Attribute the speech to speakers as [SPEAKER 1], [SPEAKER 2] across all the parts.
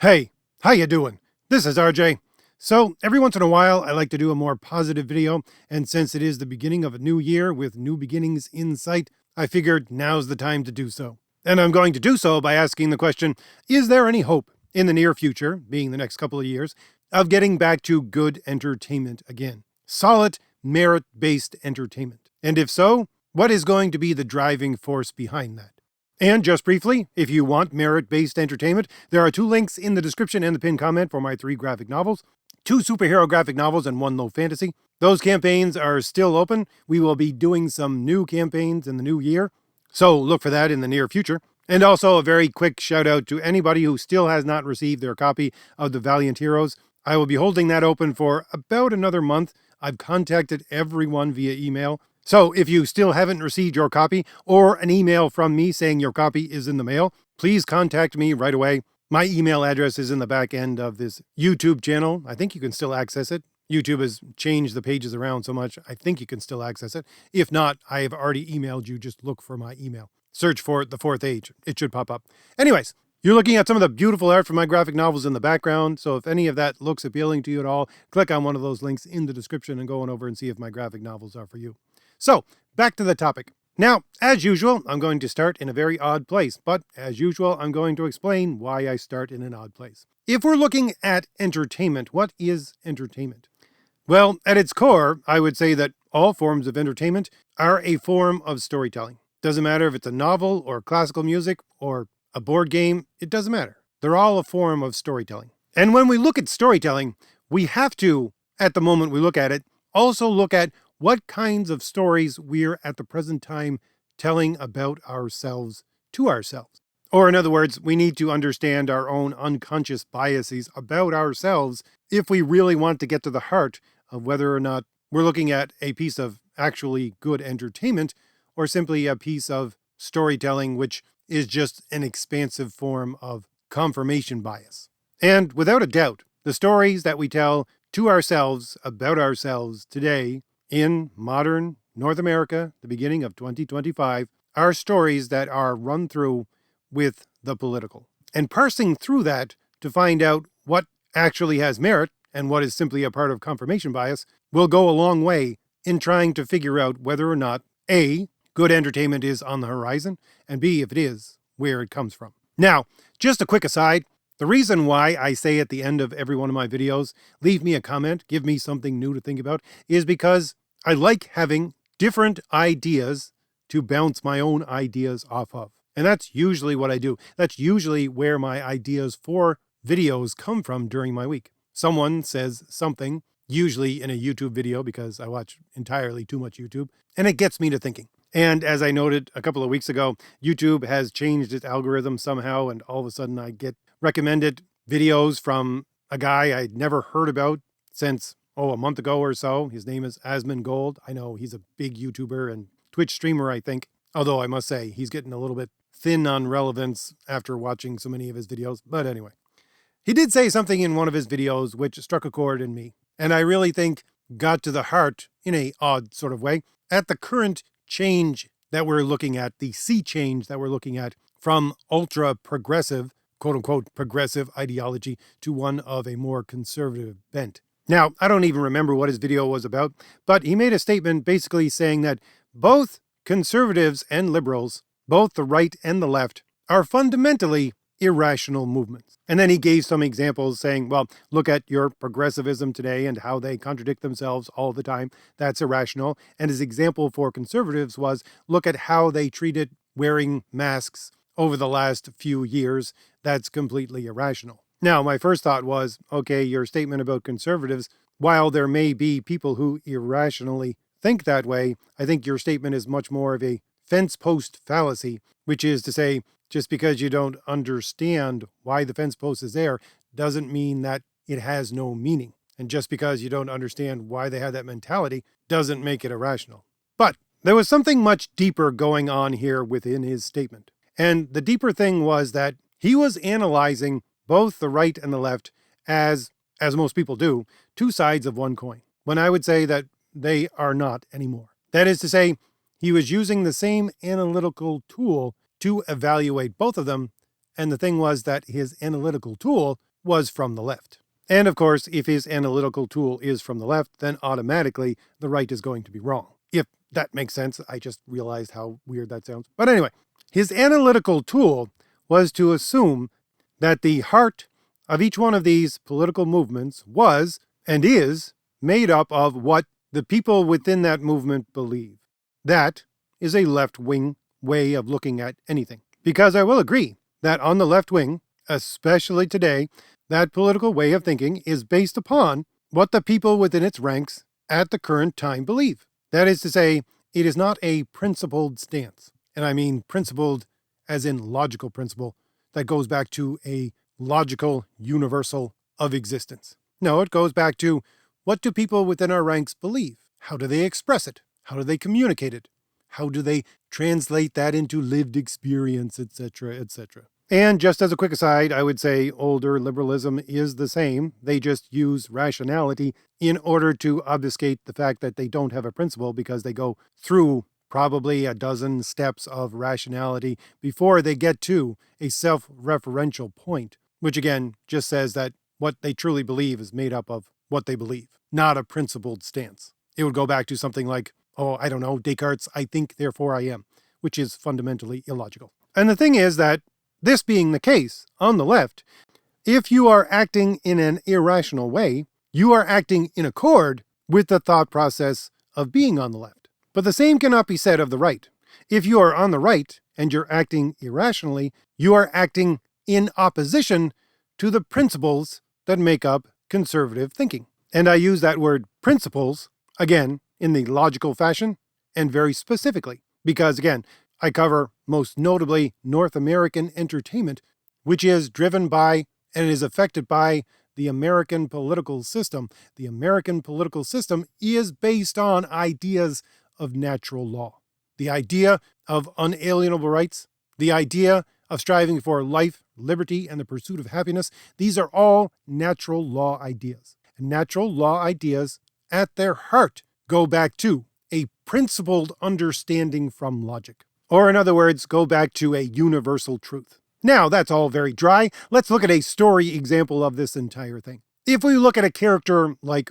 [SPEAKER 1] Hey, how you doing? This is RJ. So, every once in a while, I like to do a more positive video, and since it is the beginning of a new year with new beginnings in sight, I figured now's the time to do so. And I'm going to do so by asking the question, is there any hope in the near future, being the next couple of years, of getting back to good entertainment again? Solid, merit-based entertainment. And if so, what is going to be the driving force behind that? And just briefly, if you want merit-based entertainment, there are 2 links in the description and the pinned comment for my 3 graphic novels, 2 superhero graphic novels and 1 low fantasy. Those campaigns are still open. We will be doing some new campaigns in the new year, so look for that in the near future. And also a very quick shout out to anybody who still has not received their copy of The Valiant Heroes. I will be holding that open for about another month. I've contacted everyone via email. So if you still haven't received your copy or an email from me saying your copy is in the mail, please contact me right away. My email address is in the back end of this YouTube channel. I think you can still access it. YouTube has changed the pages around so much, I think you can still access it. If not, I have already emailed you. Just look for my email. Search for the fourth age. It should pop up. Anyways, you're looking at some of the beautiful art from my graphic novels in the background, so if any of that looks appealing to you at all, click on one of those links in the description and go on over and see if my graphic novels are for you. So, back to the topic. Now, as usual, I'm going to start in a very odd place, but as usual, I'm going to explain why I start in an odd place. If we're looking at entertainment, what is entertainment? Well, at its core, I would say that all forms of entertainment are a form of storytelling. Doesn't matter if it's a novel or classical music or a board game, it doesn't matter. They're all a form of storytelling. And when we look at storytelling, we have to, at the moment we look at it, also look at what kinds of stories we're at the present time telling about ourselves to ourselves. Or, in other words, we need to understand our own unconscious biases about ourselves if we really want to get to the heart of whether or not we're looking at a piece of actually good entertainment or simply a piece of storytelling which is just an expansive form of confirmation bias. And without a doubt, the stories that we tell to ourselves about ourselves today in modern North America, the beginning of 2025, are stories that are run through with the political. And parsing through that to find out what actually has merit and what is simply a part of confirmation bias will go a long way in trying to figure out whether or not A, good entertainment is on the horizon, and B, if it is, where it comes from. Now, just a quick aside, the reason why I say at the end of every one of my videos, leave me a comment, give me something new to think about, is because I like having different ideas to bounce my own ideas off of. And that's usually what I do. That's usually where my ideas for videos come from during my week. Someone says something, usually in a YouTube video because I watch entirely too much YouTube, and it gets me to thinking. And as I noted a couple of weeks ago, YouTube has changed its algorithm somehow, and all of a sudden I get recommended videos from a guy I'd never heard about since, a month ago or so. His name is Asmongold. I know he's a big YouTuber and Twitch streamer, I think. Although I must say, he's getting a little bit thin on relevance after watching so many of his videos. But anyway, he did say something in one of his videos which struck a chord in me, and I really think got to the heart, in a odd sort of way, at the current change that we're looking at, the sea change that we're looking at from ultra progressive, quote unquote, progressive ideology to one of a more conservative bent. Now, I don't even remember what his video was about, but he made a statement basically saying that both conservatives and liberals, both the right and the left, are fundamentally irrational movements. And then he gave some examples saying, well, look at your progressivism today and how they contradict themselves all the time. That's irrational. And his example for conservatives was, look at how they treated wearing masks over the last few years. That's completely irrational. Now, my first thought was, okay, your statement about conservatives, while there may be people who irrationally think that way, I think your statement is much more of a fence post fallacy, which is to say, just because you don't understand why the fence post is there doesn't mean that it has no meaning. And just because you don't understand why they have that mentality doesn't make it irrational. But there was something much deeper going on here within his statement. And the deeper thing was that he was analyzing both the right and the left as most people do, 2 sides of one coin, when I would say that they are not anymore. That is to say, he was using the same analytical tool to evaluate both of them, and the thing was that his analytical tool was from the left. And of course, if his analytical tool is from the left, then automatically the right is going to be wrong. If that makes sense, I just realized how weird that sounds. But anyway, his analytical tool was to assume that the heart of each one of these political movements was and is made up of what the people within that movement believe. That is a left-wing way of looking at anything. Because I will agree that on the left wing, especially today, that political way of thinking is based upon what the people within its ranks at the current time believe. That is to say, it is not a principled stance. And I mean principled as in logical principle that goes back to a logical universal of existence. No, it goes back to what do people within our ranks believe? How do they express it? How do they communicate it? How do they translate that into lived experience, etc., etc.? And just as a quick aside, I would say older liberalism is the same. They just use rationality in order to obfuscate the fact that they don't have a principle because they go through probably a dozen steps of rationality before they get to a self-referential point, which again just says that what they truly believe is made up of what they believe, not a principled stance. It would go back to something like, oh, I don't know, Descartes' I think, therefore I am, which is fundamentally illogical. And the thing is that this being the case, on the left, if you are acting in an irrational way, you are acting in accord with the thought process of being on the left. But the same cannot be said of the right. If you are on the right and you're acting irrationally, you are acting in opposition to the principles that make up conservative thinking. And I use that word principles, again, in the logical fashion and very specifically, because again, I cover most notably North American entertainment, which is driven by and is affected by the American political system. The American political system is based on ideas of natural law, the idea of unalienable rights, the idea of striving for life, liberty, and the pursuit of happiness. These are all natural law ideas. And natural law ideas, at their heart, go back to a principled understanding from logic. Or in other words, go back to a universal truth. Now, that's all very dry. Let's look at a story example of this entire thing. If we look at a character like,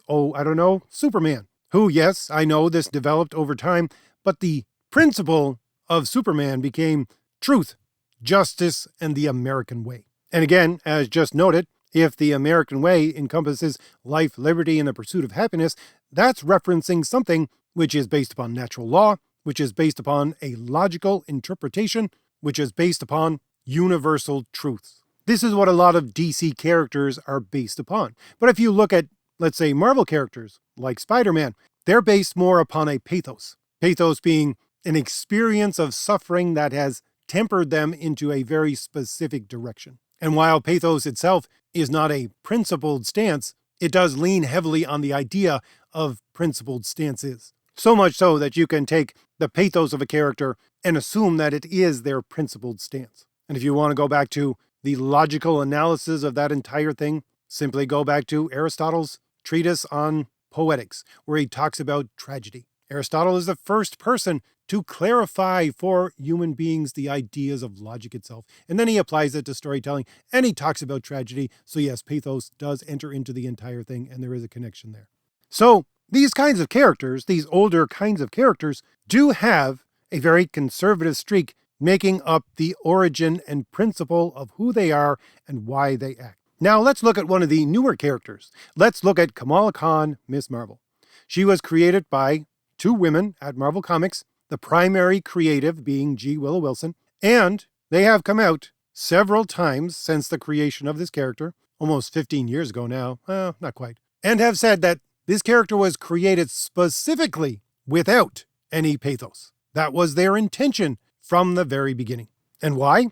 [SPEAKER 1] Superman, who, yes, I know this developed over time, but the principle of Superman became truth, justice, and the American way. And again, as just noted, if the American way encompasses life, liberty, and the pursuit of happiness, that's referencing something which is based upon natural law, which is based upon a logical interpretation, which is based upon universal truths. This is what a lot of DC characters are based upon. But if you look at, let's say, Marvel characters like Spider-Man, they're based more upon a pathos. Pathos being an experience of suffering that has tempered them into a very specific direction. And while pathos itself is not a principled stance, it does lean heavily on the idea of principled stances. So much so that you can take the pathos of a character and assume that it is their principled stance. And if you want to go back to the logical analysis of that entire thing, simply go back to Aristotle's treatise on poetics, where he talks about tragedy. Aristotle is the first person to clarify for human beings the ideas of logic itself. And then he applies it to storytelling, and he talks about tragedy. So yes, pathos does enter into the entire thing, and there is a connection there. So these kinds of characters, these older kinds of characters, do have a very conservative streak making up the origin and principle of who they are and why they act. Now let's look at one of the newer characters. Let's look at Kamala Khan, Miss Marvel. She was created by two women at Marvel Comics, the primary creative being G. Willow Wilson, and they have come out several times since the creation of this character, almost 15 years ago now, not quite, and have said that this character was created specifically without any pathos. That was their intention from the very beginning. And why?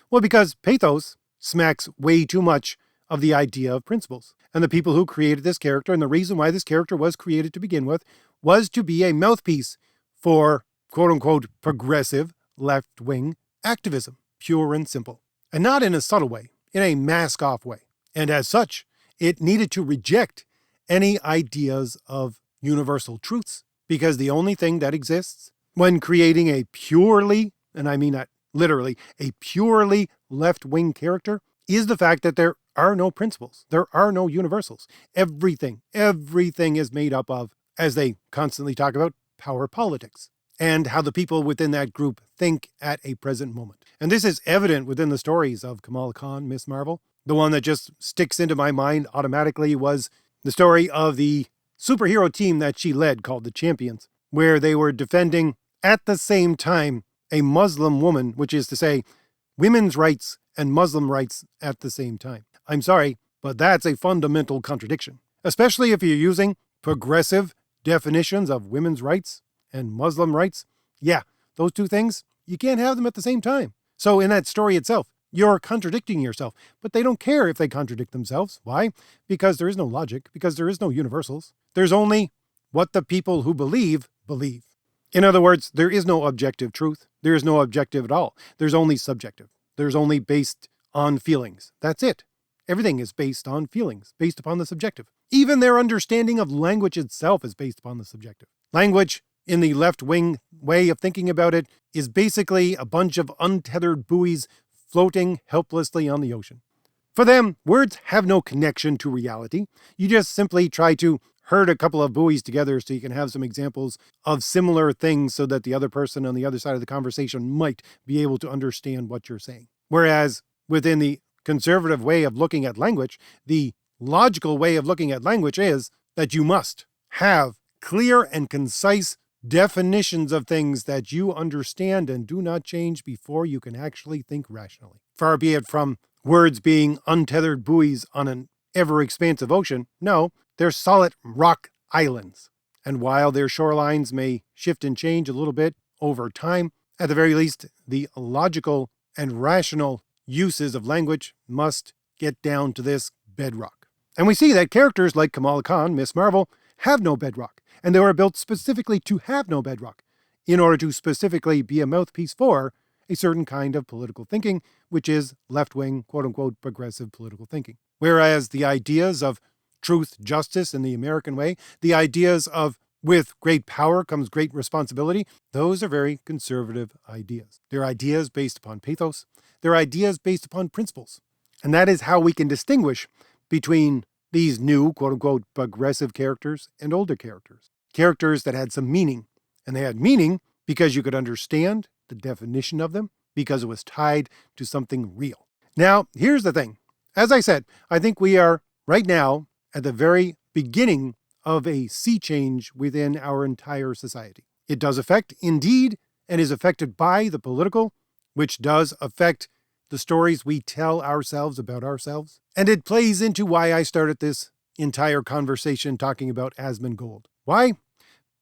[SPEAKER 1] Well, because pathos smacks way too much of the idea of principles. And the people who created this character, and the reason why this character was created to begin with, was to be a mouthpiece for quote-unquote progressive left-wing activism, pure and simple. And not in a subtle way, in a mask-off way. And as such, it needed to reject any ideas of universal truths, because the only thing that exists when creating a purely, and I mean that literally, a purely left-wing character is the fact that there are no principles. There are no universals. Everything is made up of, as they constantly talk about, power politics and how the people within that group think at a present moment. And this is evident within the stories of Kamala Khan, Miss Marvel. The one that just sticks into my mind automatically was the story of the superhero team that she led called the Champions, where they were defending at the same time a Muslim woman, which is to say women's rights and Muslim rights at the same time. I'm sorry, but that's a fundamental contradiction, especially if you're using progressive definitions of women's rights and Muslim rights. Yeah, those two things, you can't have them at the same time. So in that story itself, you're contradicting yourself, but they don't care if they contradict themselves. Why? Because there is no logic, because there is no universals. There's only what the people who believe. In other words, there is no objective truth. There is no objective at all. There's only subjective. There's only based on feelings. That's it. Everything is based on feelings, based upon the subjective. Even their understanding of language itself is based upon the subjective. Language, in the left-wing way of thinking about it, is basically a bunch of untethered buoys floating helplessly on the ocean. For them, words have no connection to reality. You just simply try to herd a couple of buoys together so you can have some examples of similar things so that the other person on the other side of the conversation might be able to understand what you're saying. Whereas within the conservative way of looking at language, the logical way of looking at language is that you must have clear and concise definitions of things that you understand and do not change before you can actually think rationally. Far be it from words being untethered buoys on an ever-expansive ocean. No, they're solid rock islands. And while their shorelines may shift and change a little bit over time, at the very least, the logical and rational uses of language must get down to this bedrock. And we see that characters like Kamala Khan, Miss Marvel, have no bedrock, and they were built specifically to have no bedrock, in order to specifically be a mouthpiece for a certain kind of political thinking, which is left-wing, quote-unquote, progressive political thinking. Whereas the ideas of truth, justice in the American way, the ideas of with great power comes great responsibility, those are very conservative ideas. They're ideas based upon pathos. They're ideas based upon principles. And that is how we can distinguish between these new, quote-unquote, progressive characters and older characters. Characters that had some meaning. And they had meaning because you could understand the definition of them, because it was tied to something real. Now, here's the thing. As I said, I think we are right now at the very beginning of a sea change within our entire society. It does affect, indeed, and is affected by the political, which does affect the stories we tell ourselves about ourselves. And it plays into why I started this entire conversation talking about Asmongold. Why?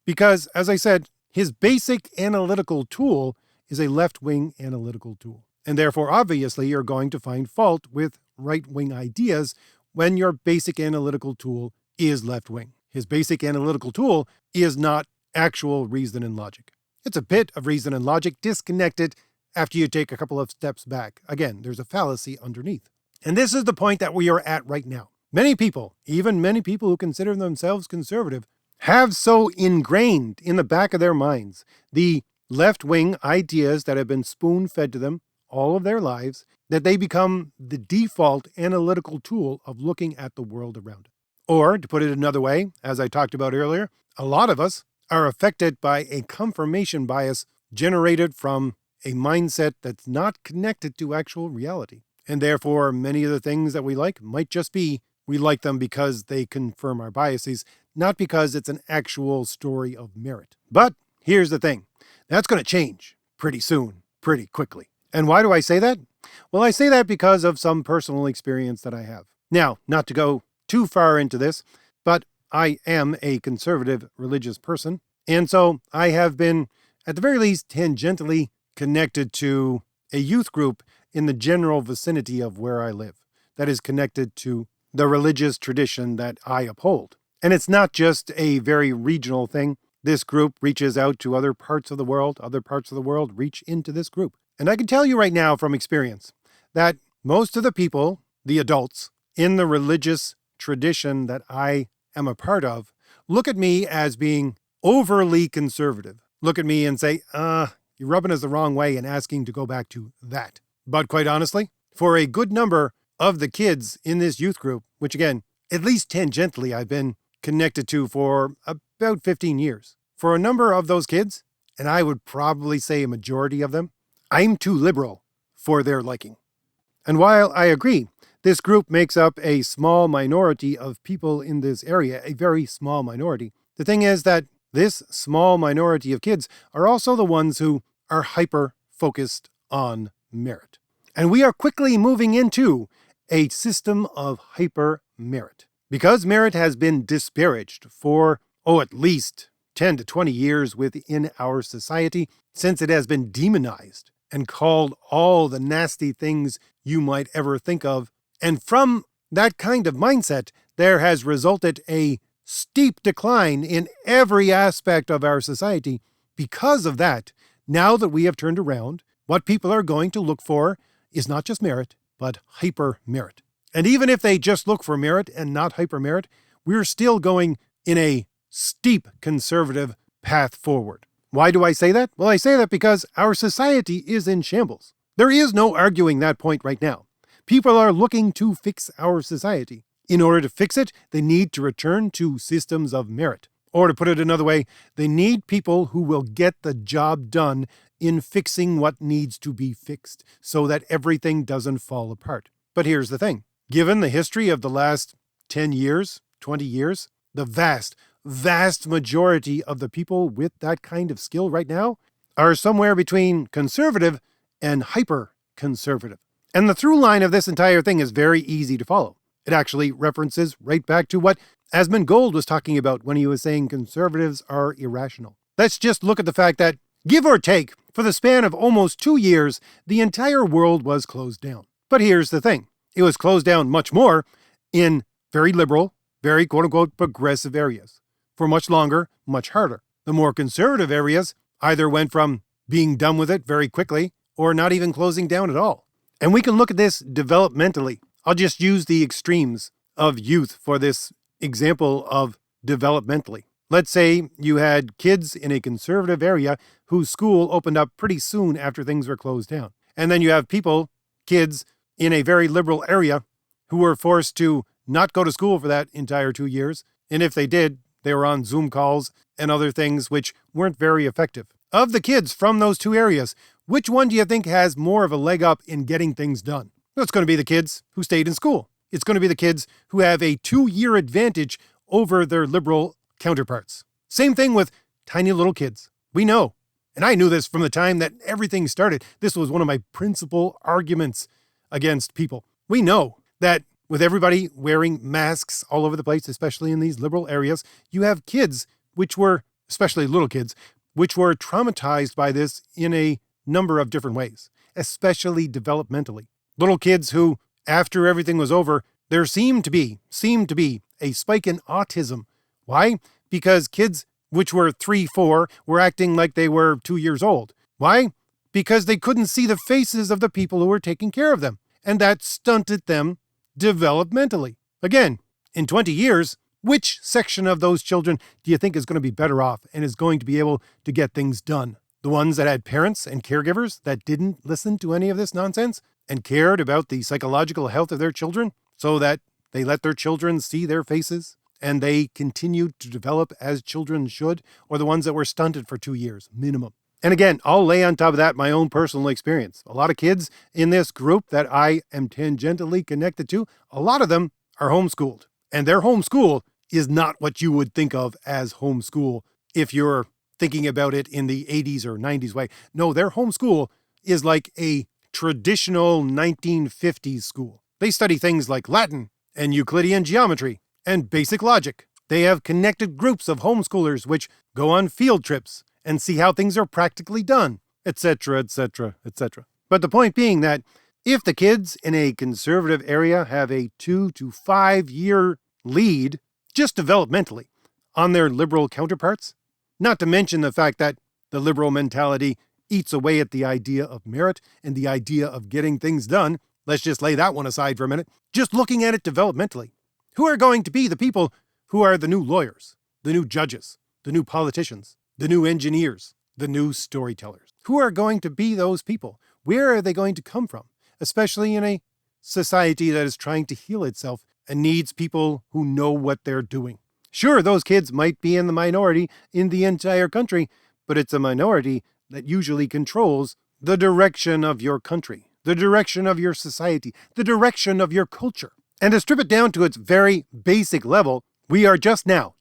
[SPEAKER 1] Because, as I said, his basic analytical tool is a left-wing analytical tool. And therefore, obviously, you're going to find fault with right-wing ideas when your basic analytical tool is left-wing. His basic analytical tool is not actual reason and logic. It's a bit of reason and logic disconnected after you take a couple of steps back. Again, there's a fallacy underneath. And this is the point that we are at right now. Many people, even many people who consider themselves conservative, have so ingrained in the back of their minds the left-wing ideas that have been spoon-fed to them all of their lives that they become the default analytical tool of looking at the world around it. Or, to put it another way, as I talked about earlier, a lot of us are affected by a confirmation bias generated from a mindset that's not connected to actual reality. And therefore, many of the things that we like might just be we like them because they confirm our biases, not because it's an actual story of merit. But here's the thing. That's going to change pretty soon, pretty quickly. And why do I say that? Well, I say that because of some personal experience that I have. Now, not to go too far into this, but I am a conservative religious person. And so I have been, at the very least, tangentially connected to a youth group in the general vicinity of where I live that is connected to the religious tradition that I uphold. And it's not just a very regional thing. This group reaches out to other parts of the world. Other parts of the world reach into this group. And I can tell you right now from experience that most of the people, the adults, in the religious tradition that I am a part of, look at me as being overly conservative. Look at me and say, you're rubbing us the wrong way and asking to go back to that. But quite honestly, for a good number of the kids in this youth group, which again, at least tangentially, I've been connected to for about 15 years. For a number of those kids, and I would probably say a majority of them, I'm too liberal for their liking. And while I agree, this group makes up a small minority of people in this area, a very small minority. The thing is that this small minority of kids are also the ones who are hyper-focused on merit. And we are quickly moving into a system of hyper-merit. Because merit has been disparaged for, at least 10 to 20 years within our society, since it has been demonized and called all the nasty things you might ever think of. And from that kind of mindset, there has resulted a steep decline in every aspect of our society. Because of that, now that we have turned around, what people are going to look for is not just merit, but hyper-merit. And even if they just look for merit and not hyper-merit, we're still going in a steep conservative path forward. Why do I say that? Well, I say that because our society is in shambles. There is no arguing that point right now. People are looking to fix our society. In order to fix it, they need to return to systems of merit. Or to put it another way, they need people who will get the job done in fixing what needs to be fixed so that everything doesn't fall apart. But here's the thing. Given the history of the last 10 years, 20 years, the vast majority of the people with that kind of skill right now are somewhere between conservative and hyper-conservative. And the through line of this entire thing is very easy to follow. It actually references right back to what Asmund Gold was talking about when he was saying conservatives are irrational. Let's just look at the fact that, give or take, for the span of almost 2 years, the entire world was closed down. But here's the thing. It was closed down much more in very liberal, very quote-unquote progressive areas. For much longer, much harder. The more conservative areas either went from being done with it very quickly or not even closing down at all. And we can look at this developmentally. I'll just use the extremes of youth for this example of developmentally. Let's say you had kids in a conservative area whose school opened up pretty soon after things were closed down. And then you have kids in a very liberal area who were forced to not go to school for that entire 2 years. And if they did, they were on Zoom calls and other things which weren't very effective. Of the kids from those two areas, which one do you think has more of a leg up in getting things done? Well, it's going to be the kids who stayed in school. It's going to be the kids who have a 2-year advantage over their liberal counterparts. Same thing with tiny little kids. We know, and I knew this from the time that everything started. This was one of my principal arguments against people. We know that with everybody wearing masks all over the place, especially in these liberal areas, you have kids, especially little kids, which were traumatized by this in a number of different ways, especially developmentally. Little kids who, after everything was over, there seemed to be a spike in autism. Why? Because kids which were 3, 4 were acting like they were 2 years old. Why? Because they couldn't see the faces of the people who were taking care of them. And that stunted them developmentally. Again, in 20 years, which section of those children do you think is going to be better off and is going to be able to get things done? The ones that had parents and caregivers that didn't listen to any of this nonsense and cared about the psychological health of their children so that they let their children see their faces and they continued to develop as children should, or the ones that were stunted for 2 years, minimum. And again, I'll lay on top of that my own personal experience. A lot of kids in this group that I am tangentially connected to, a lot of them are homeschooled. And their homeschool is not what you would think of as homeschool if you're thinking about it in the 80s or 90s way. No, their homeschool is like a traditional 1950s school. They study things like Latin and Euclidean geometry and basic logic. They have connected groups of homeschoolers which go on field trips and see how things are practically done, etc., etc., etc. But the point being that if the kids in a conservative area have a 2 to 5 year lead, just developmentally, on their liberal counterparts, not to mention the fact that the liberal mentality eats away at the idea of merit and the idea of getting things done, let's just lay that one aside for a minute, just looking at it developmentally. Who are going to be the people who are the new lawyers, the new judges, the new politicians, the new engineers, the new storytellers? Who are going to be those people? Where are they going to come from? Especially in a society that is trying to heal itself and needs people who know what they're doing. Sure, those kids might be in the minority in the entire country, but it's a minority that usually controls the direction of your country, the direction of your society, the direction of your culture. And to strip it down to its very basic level, we are just now,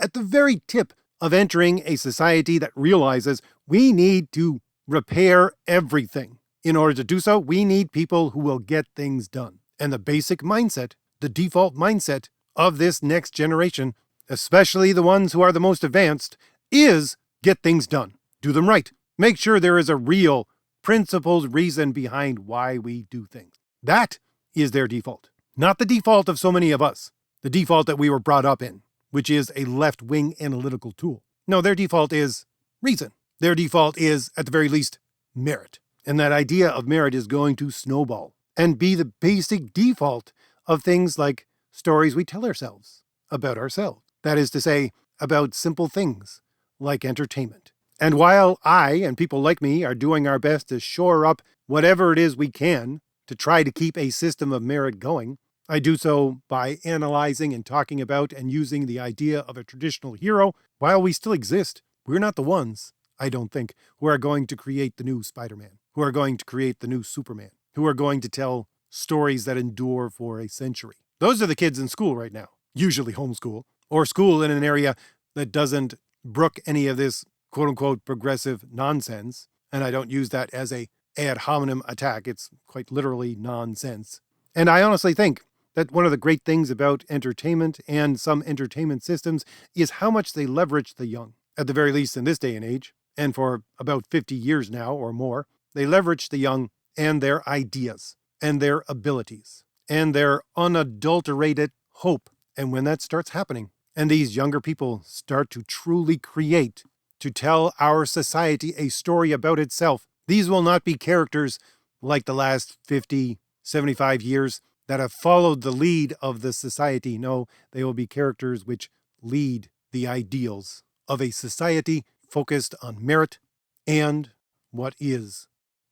[SPEAKER 1] at the very tip of entering a society that realizes we need to repair everything. In order to do so, we need people who will get things done. And the basic mindset, the default mindset of this next generation, especially the ones who are the most advanced, is get things done. Do them right. Make sure there is a real, principled reason behind why we do things. That is their default. Not the default of so many of us. The default that we were brought up in, which is a left-wing analytical tool. No, their default is reason. Their default is, at the very least, merit. And that idea of merit is going to snowball and be the basic default of things like stories we tell ourselves about ourselves. That is to say, about simple things like entertainment. And while I and people like me are doing our best to shore up whatever it is we can to try to keep a system of merit going, I do so by analyzing and talking about and using the idea of a traditional hero. While we still exist, we're not the ones, I don't think, who are going to create the new Spider-Man, who are going to create the new Superman, who are going to tell stories that endure for a century. Those are the kids in school right now, usually homeschool, or school in an area that doesn't brook any of this quote-unquote progressive nonsense. And I don't use that as a ad hominem attack. It's quite literally nonsense. And I honestly think that one of the great things about entertainment and some entertainment systems is how much they leverage the young. At the very least in this day and age, and for about 50 years now or more, they leverage the young and their ideas and their abilities and their unadulterated hope. And when that starts happening, and these younger people start to truly create, to tell our society a story about itself, these will not be characters like the last 50, 75 years that have followed the lead of the society. No, they will be characters which lead the ideals of a society focused on merit and what is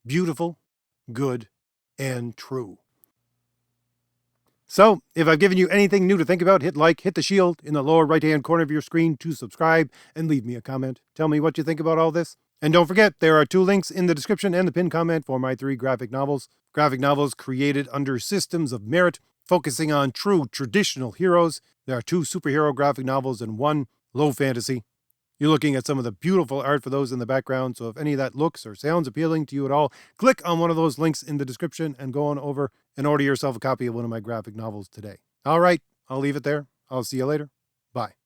[SPEAKER 1] beautiful, good, and true. So, if I've given you anything new to think about, hit like, hit the shield in the lower right-hand corner of your screen to subscribe, and leave me a comment. Tell me what you think about all this. And don't forget, there are 2 links in the description and the pinned comment for my 3 graphic novels. Graphic novels created under systems of merit, focusing on true traditional heroes. There are 2 superhero graphic novels and 1 low fantasy. You're looking at some of the beautiful art for those in the background, so if any of that looks or sounds appealing to you at all, click on one of those links in the description and go on over and order yourself a copy of one of my graphic novels today. All right, I'll leave it there. I'll see you later. Bye.